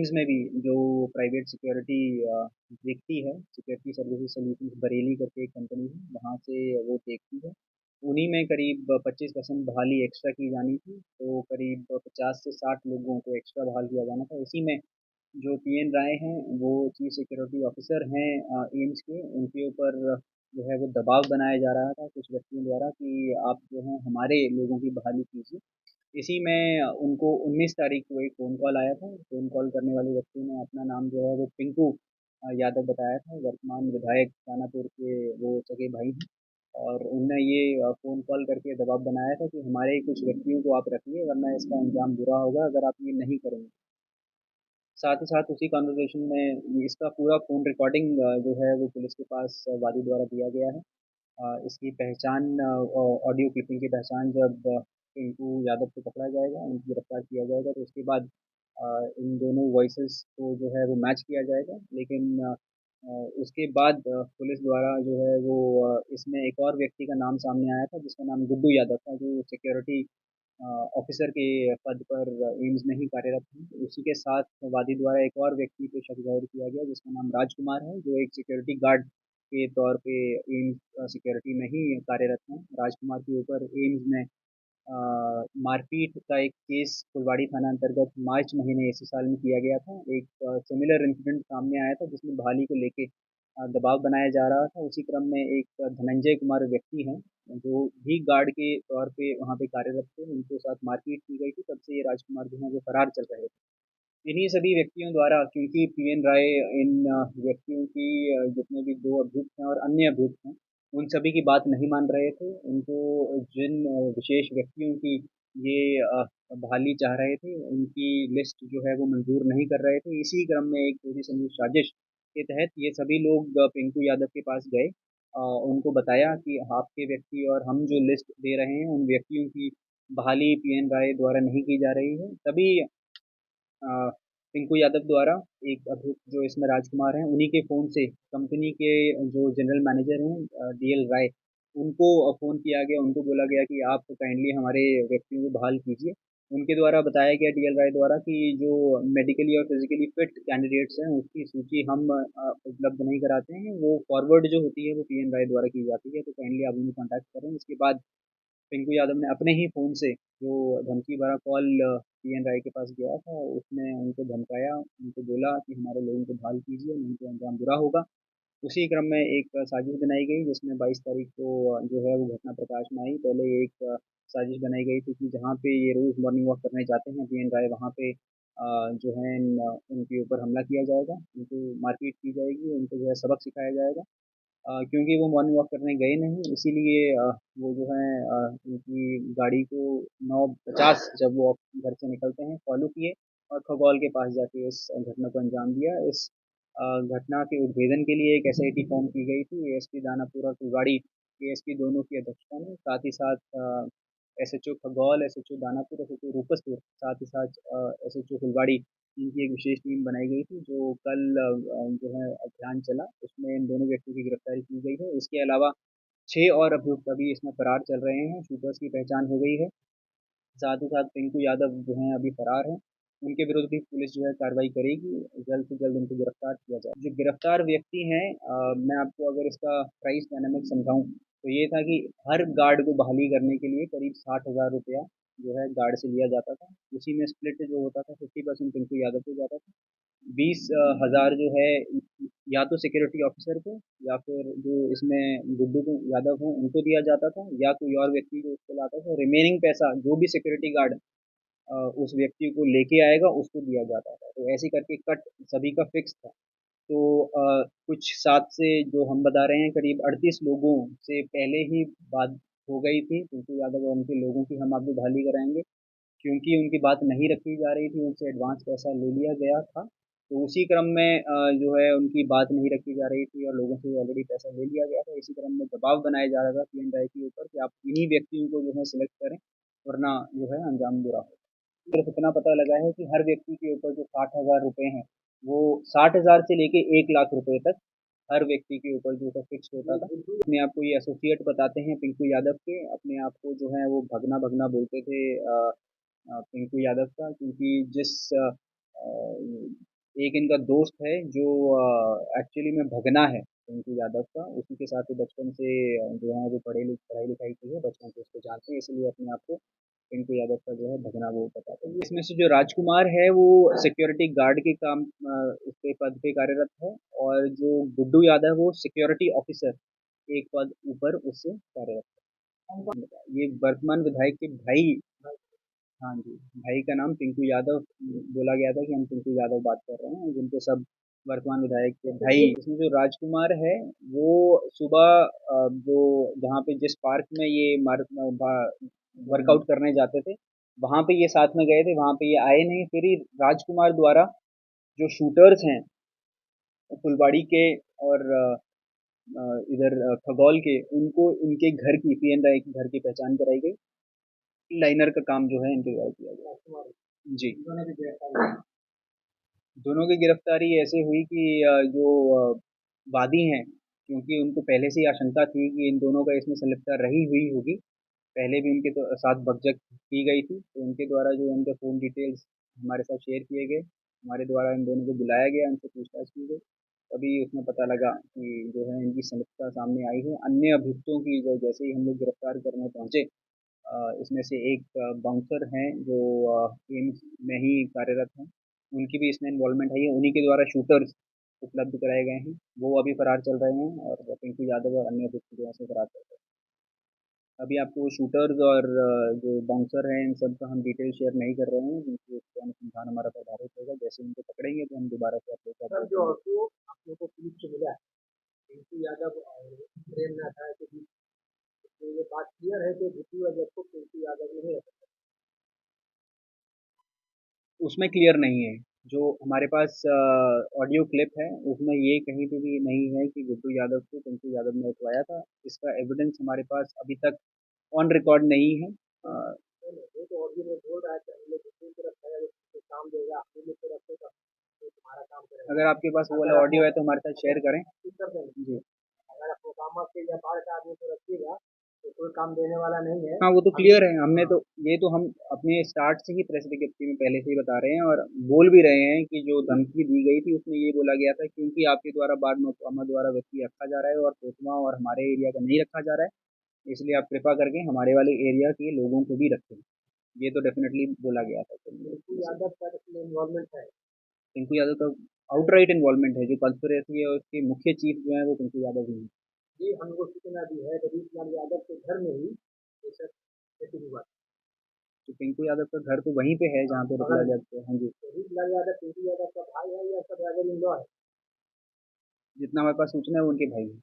AIIMS में भी जो प्राइवेट सिक्योरिटी देखती है, सिक्योरिटी सर्विसेज सॉल्यूशंस बरेली करके एक कंपनी है, वहाँ से वो देखती है। उन्हीं में करीब 25% बहाली एक्स्ट्रा की जानी थी, तो करीब 50 से 60 लोगों को एक्स्ट्रा बहाल किया जाना था। इसी में जो पीएन राय हैं, वो चीफ सिक्योरिटी ऑफिसर हैं एम्स के, उनके ऊपर जो है वो दबाव बनाया जा रहा था कुछ व्यक्तियों द्वारा कि आप जो है हमारे लोगों की बहाली कीजिए। इसी में उनको 19 तारीख को एक फ़ोन कॉल आया था। फ़ोन कॉल करने वाले व्यक्ति ने अपना नाम जो है वो पिंकू यादव बताया था, वर्तमान विधायक दानापुर के वो सगे भाई हैं। और उनने ये फ़ोन कॉल करके दबाव बनाया था कि हमारे कुछ व्यक्तियों को आप रखिए, वरना इसका अंजाम बुरा होगा अगर आप ये नहीं करेंगे। साथ ही साथ उसी कन्वर्सेशन में इसका पूरा फ़ोन रिकॉर्डिंग जो है वो पुलिस के पास वादी द्वारा दिया गया है। इसकी पहचान ऑडियो क्लिपिंग की पहचान जब पिंकू यादव को पकड़ा जाएगा, उनको गिरफ्तार किया जाएगा, तो उसके बाद इन दोनों वॉइसेस को जो है वो मैच किया जाएगा। लेकिन उसके बाद पुलिस द्वारा जो है वो इसमें एक और व्यक्ति का नाम सामने आया था, जिसका नाम गुड्डू यादव था, जो सिक्योरिटी ऑफिसर के पद पर एम्स में ही कार्यरत हैं। उसी के साथ वादी द्वारा एक और व्यक्ति पे शक जाहिर किया गया, जिसका नाम राजकुमार है, जो एक सिक्योरिटी गार्ड के तौर पे एम्स सिक्योरिटी में ही कार्यरत हैं। राजकुमार के ऊपर एम्स में मारपीट का एक केस फुलवाड़ी थाना अंतर्गत मार्च महीने इसी साल में किया गया था। एक सिमिलर इंसिडेंट सामने आया था, जिसमें बहाली को लेके दबाव बनाया जा रहा था। उसी क्रम में एक धनंजय कुमार व्यक्ति हैं, जो भी गार्ड के तौर पे वहाँ पे कार्यरत थे, उनके साथ मारपीट की गई थी। तब से ये राजकुमार जो है वो फरार चल रहे थे। इन्हीं सभी व्यक्तियों द्वारा, क्योंकि पीएन राय इन व्यक्तियों की जितने भी 2 अभियुक्त हैं और अन्य अभियुक्त हैं, उन सभी की बात नहीं मान रहे थे। उनको जिन विशेष व्यक्तियों की ये बहाली चाह रहे थे, उनकी लिस्ट जो है वो मंजूर नहीं कर रहे थे। इसी क्रम में एक पूरी संयुक्त साजिश के तहत ये सभी लोग पिंकू यादव के पास गए। उनको बताया कि आपके व्यक्ति और हम जो लिस्ट दे रहे हैं, उन व्यक्तियों की बहाली पीएन राय द्वारा नहीं की जा रही है। तभी पिंकू यादव द्वारा एक अभियुक्त जो इसमें राजकुमार हैं, उन्हीं के फ़ोन से कंपनी के जो जनरल मैनेजर हैं डीएल राय, उनको फ़ोन किया गया। उनको बोला गया कि आप काइंडली हमारे व्यक्तियों को बहाल कीजिए। उनके द्वारा बताया गया डीएल राय द्वारा कि जो मेडिकली और फिजिकली फिट कैंडिडेट्स हैं, उसकी सूची हम उपलब्ध नहीं कराते हैं। वो फॉरवर्ड जो होती है वो पीएन राय द्वारा की जाती है, तो काइंडली आप उन्हें कॉन्टैक्ट करें। इसके बाद पिंकू यादव ने अपने ही फ़ोन से जो धमकी भरा कॉल पीएन राय के पास गया था, उसमें उनको धमकाया, उनको बोला कि हमारे लोगों को बहाल कीजिए, नहीं तो अंजाम बुरा होगा। उसी क्रम में एक साजिश बनाई गई, जिसमें 22 तारीख को जो है वो घटना प्रकाश में आई। पहले एक साजिश बनाई गई थी कि जहाँ पे ये रोज़ मॉर्निंग वॉक करने जाते हैं पीएन राय, वहाँ पे जो है उनके ऊपर हमला किया जाएगा, उनको मारपीट की जाएगी, उनको जो है सबक सिखाया जाएगा। क्योंकि वो मॉर्निंग वॉक करने गए नहीं, इसीलिए वो जो है उनकी गाड़ी को 9:50 जब वो घर से निकलते हैं फॉलो किए और खगौल के पास जाके इस घटना को अंजाम दिया। इस घटना के उद्भेदन के लिए एक एसआईटी फॉर्म की गई थी। एएसपी दानापुर और फुलवाड़ी एएसपी दोनों की अध्यक्षता में, साथ ही साथ SHO Khagaul, SHO Danapur, SHO Rupaspur, साथ ही साथ एसएचओ फुलवाड़ी, इनकी एक विशेष टीम बनाई गई थी, जो कल जो है अभियान चला, उसमें इन दोनों व्यक्तियों की गिरफ्तारी की गई है। इसके अलावा 6 और अभियुक्त अभी इसमें फरार चल रहे हैं, शूटर्स की पहचान हो गई है। साथ ही साथ पिंकू यादव जो हैं अभी फरार हैं, उनके विरुद्ध भी पुलिस जो है कार्रवाई करेगी, जल्द से जल्द उनको गिरफ्तार किया जाए। जो गिरफ्तार व्यक्ति हैं, मैं आपको अगर इसका प्राइस डायनामिक समझाऊँ, तो ये था कि हर गार्ड को बहाली करने के लिए करीब 60,000 रुपया जो है गार्ड से लिया जाता था। उसी में स्प्लिट जो होता था 50% पिंकू यादव को जाता था, 20,000 जो है या तो सिक्योरिटी ऑफिसर को, या फिर जो इसमें गुड्डू को यादव हैं उनको दिया जाता था, या कोई और व्यक्ति जो उसको लाता था। रिमेनिंग पैसा जो भी सिक्योरिटी गार्ड उस व्यक्ति को लेके आएगा, उसको दिया जाता था। तो ऐसे करके कट सभी का फिक्स था। तो कुछ 7 से जो हम बता रहे हैं करीब 38 लोगों से पहले ही बात हो गई थी पिंटू यादव और उनके लोगों की, हम आपको बहाली कराएंगे। क्योंकि उनकी बात नहीं रखी जा रही थी, उनसे एडवांस पैसा ले लिया गया था। तो उसी क्रम में जो है उनकी बात नहीं रखी जा रही थी और लोगों से ऑलरेडी पैसा ले लिया गया था। इसी क्रम में दबाव बनाया जा रहा था पीएन राय के ऊपर कि आप इन्हीं व्यक्तियों को जो है सिलेक्ट करें, वरना जो है अंजाम बुरा हो। सिर्फ इतना पता लगा है कि हर व्यक्ति के ऊपर जो 60,000 रुपये हैं, वो 60,000 से लेके 1 लाख रुपए तक हर व्यक्ति के ऊपर जो है फिक्स होता था। अपने आप को ये एसोसिएट बताते हैं पिंकू यादव के, अपने आप को जो है वो भगना भगना बोलते थे पिंकू यादव का, क्योंकि जिस एक इनका दोस्त है जो एक्चुअली में भगना है पिंकू यादव का, उसी के साथ ही बचपन से जो है वो पढ़ाई लिखाई की है, बचपन से उसको जानते हैं, इसलिए अपने आप को पिंकू यादव का जो है भगना वो बताते हैं। इसमें से जो राजकुमार है वो सिक्योरिटी गार्ड के काम उसके पद पे कार्यरत है, और जो गुड्डू यादव है वो सिक्योरिटी ऑफिसर एक पद ऊपर उससे कार्यरत है। ये वर्तमान विधायक के भाई। हाँ जी, भाई का नाम पिंकू यादव बोला गया था कि हम पिंकू यादव बात कर रहे हैं, जिनको सब वर्तमान विधायक के भाई। इसमें जो राजकुमार है वो सुबह जो जहाँ पे जिस पार्क में ये वर्कआउट करने जाते थे, वहाँ पे ये साथ में गए थे, वहाँ पे ये आए नहीं, फिर ही राजकुमार द्वारा जो शूटर्स हैं फुलवाड़ी के और इधर खगौल के, उनको इनके घर की पीएन राय के घर की पहचान कराई गई। लाइनर का काम जो है इनके द्वारा किया गया। जी, दोनों की गिरफ्तारी ऐसे हुई कि जो वादी हैं, क्योंकि उनको पहले से ही आशंका थी कि इन दोनों का इसमें संलिप्तता रही हुई होगी, पहले भी उनके तो साथ बकझक की गई थी, तो उनके द्वारा जो उनके फ़ोन डिटेल्स हमारे साथ शेयर किए गए, हमारे द्वारा इन दोनों को बुलाया गया, उनसे पूछताछ की गई, तभी उसमें पता लगा कि जो है इनकी संलिप्तता सामने आई है। अन्य अभियुक्तों की जो जैसे ही हम लोग गिरफ्तार करने पहुँचे, इसमें से एक बाउंसर हैं जो एम्स में ही कार्यरत हैं, उनकी भी इसमें इन्वॉल्वमेंट है, उन्हीं के द्वारा शूटर्स उपलब्ध कराए गए हैं, वो अभी फरार चल रहे हैं, और पिंकू यादव और अन्य अभियुक्त जो है से फरार चल रहे हैं। अभी आपको शूटर्स और जो बाउंसर हैं इन सब का हम डिटेल शेयर नहीं कर रहे हैं, क्योंकि उस पर अनुसंधान हमारा प्रभावित होगा, जैसे उनको पकड़ेंगे तो हम दोबारा से आप लोग सर जो ऑडियो आप लोगों को पुलिस से मिला है पिंकू यादव और प्रेम नाथ के बीच, तो ये बात क्लियर है कि गुड्डू यादव को पिंकू यादव नहीं है, उसमें क्लियर नहीं है। जो हमारे पास ऑडियो क्लिप है उसमें ये कहीं पे भी नहीं है कि गुड्डू यादव को पिंकू यादव ने उठवाया था। इसका एविडेंस हमारे पास अभी तक ऑन रिकॉर्ड नहीं है। वो तो ऑडियो में बोल रहा है कि हम लोग दूसरी तरफ है, उसको काम देगा, हम लोग तरफ से तो तुम्हारा काम करेगा। अगर आपके पास वो वाला ऑडियो है तो हमारे साथ शेयर करें। जी, अगर आप मोकामा के या बाहर का आदमी को रखिएगा तो कोई काम देने वाला नहीं है। हाँ, वो तो क्लियर है, हमने तो ये तो हम अपने स्टार्ट से ही प्रेस विज्ञप्ति में पहले से ही बता रहे हैं, और बोल भी रहे हैं कि जो धमकी दी गई थी उसमें ये बोला गया था क्योंकि आपके द्वारा बाद में मोकामा द्वारा व्यक्ति रखा जा रहा है और कोतमा और हमारे एरिया का नहीं रखा जा रहा है, इसलिए आप कृपा करके हमारे वाले एरिया के लोगों को भी रखें। ये तो डेफिनेटली बोला गया था। पिंकू यादव का इसमें इन्वॉल्वमेंट है, पिंकू यादव का आउटराइट इन्वॉल्वमेंट है, जो कंस्पिरेसी है उसके मुख्य चीफ जो है वो पिंकू यादव ही है। जी, हमको सूचना दी है रवीश लाल यादव के घर में ही ये सब सेटिंग हुआ, तो पिंकू यादव का घर तो वहीं पे है जहाँ पे रुकला जाता है। हाँ जी, रवीश लाल यादव पिंकू यादव का भाई है या सब यादव इन लॉ है? जितना हमारे पास सूचना है वो उनके भाई हैं।